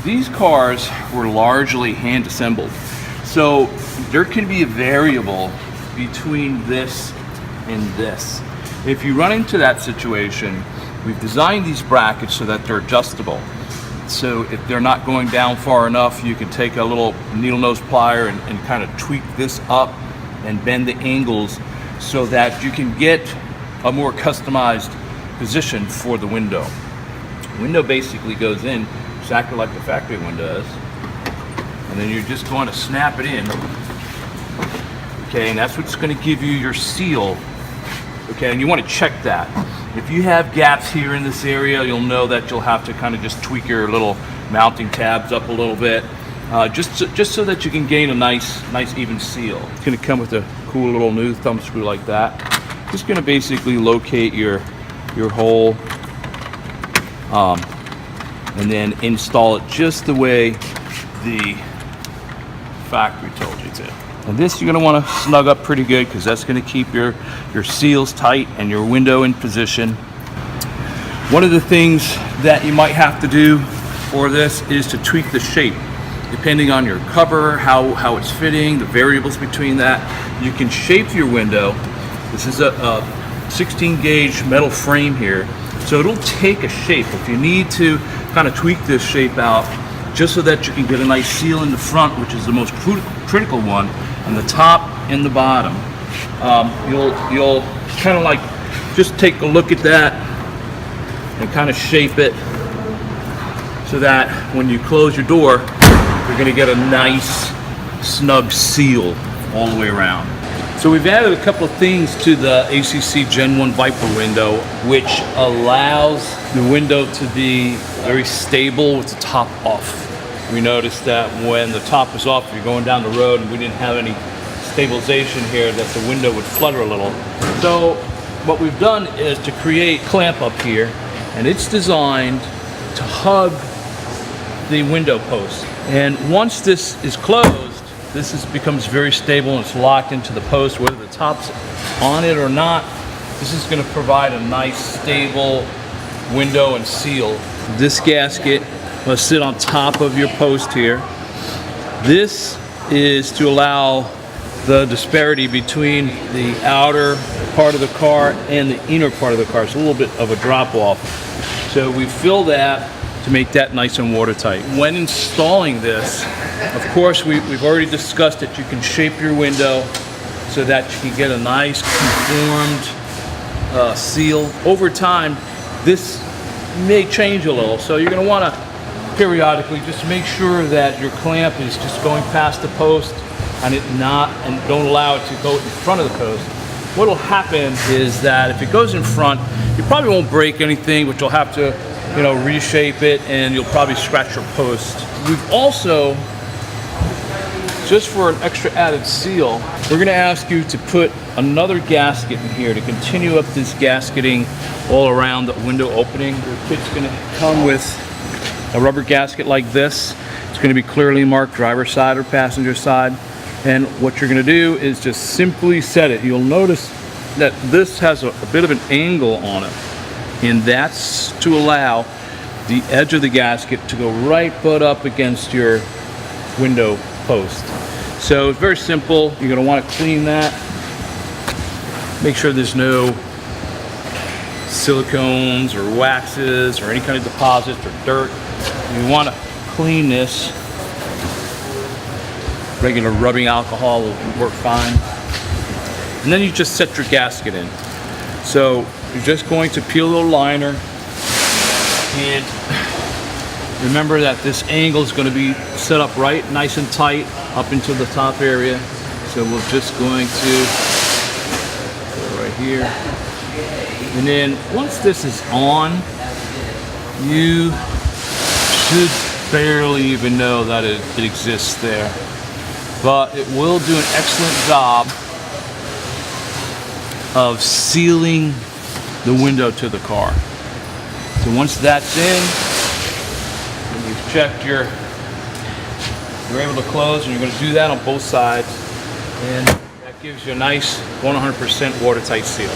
These cars were largely hand assembled. So there can be a variable between this and this. If you run into that situation, we've designed these brackets so that they're adjustable. So if they're not going down far enough, you can take a little needle nose plier and kind of tweak this up and bend the angles so that you can get a more customized position for the window. The window basically goes in exactly like the factory one does, and then you're just going to snap it in. Okay, and that's what's going to give you your seal. Okay, and you want to check that. If you have gaps here in this area, you'll know that you'll have to kind of just tweak your little mounting tabs up a little bit, just so that you can gain a nice even seal. It's going to come with a cool little new thumb screw like that. Just going to basically locate your hole, and then install it just the way the factory told you to. And this you're going to want to snug up pretty good, because that's going to keep your seals tight and your window in position. One of the things that you might have to do for this is to tweak the shape. Depending on your cover, how it's fitting, the variables between that, you can shape your window. This is a 16 gauge metal frame here, so it'll take a shape. If you need to kind of tweak this shape out, just so that you can get a nice seal in the front, which is the most critical one, and the top and the bottom, you'll kind of like just take a look at that and kind of shape it so that when you close your door, you're going to get a nice snug seal all the way around. So we've added a couple of things to the ACC Gen 1 Viper window, which allows the window to be very stable with the top off. We noticed that when the top is off, if you're going down the road and we didn't have any stabilization here, that the window would flutter a little. So what we've done is to create a clamp up here, and it's designed to hug the window post. And once this is closed, this becomes very stable and it's locked into the post, whether the top's on it or not. This is going to provide a nice stable window and seal. This gasket must sit on top of your post here. This is to allow the disparity between the outer part of the car and the inner part of the car. It's a little bit of a drop off. So we fill that to make that nice and watertight. When installing this, of course, we've already discussed that you can shape your window so that you can get a nice conformed seal. Over time, this may change a little, so you're going to want to periodically just make sure that your clamp is just going past the post and don't allow it to go in front of the post. What will happen is that if it goes in front, you probably won't break anything, but you'll have to reshape it, and you'll probably scratch your post. We've also, just for an extra added seal, we're going to ask you to put another gasket in here to continue up this gasketing all around the window opening. Your kit's going to come with a rubber gasket like this. It's going to be clearly marked driver's side or passenger side. And what you're going to do is just simply set it. You'll notice that this has a bit of an angle on it, and that's to allow the edge of the gasket to go right butt up against your window post. So it's very simple. You're going to want to clean that. Make sure there's no silicones or waxes or any kind of deposits or dirt. You want to clean this. Regular rubbing alcohol will work fine. And then you just set your gasket in. So you're just going to peel the liner, and remember that this angle is going to be set up right, nice and tight, up into the top area. So we're just going to go right here. And then once this is on, you should barely even know that it exists there. But it will do an excellent job of sealing the window to the car. So once that's in, and you've checked you're able to close, and you're going to do that on both sides, and that gives you a nice 100% watertight seal.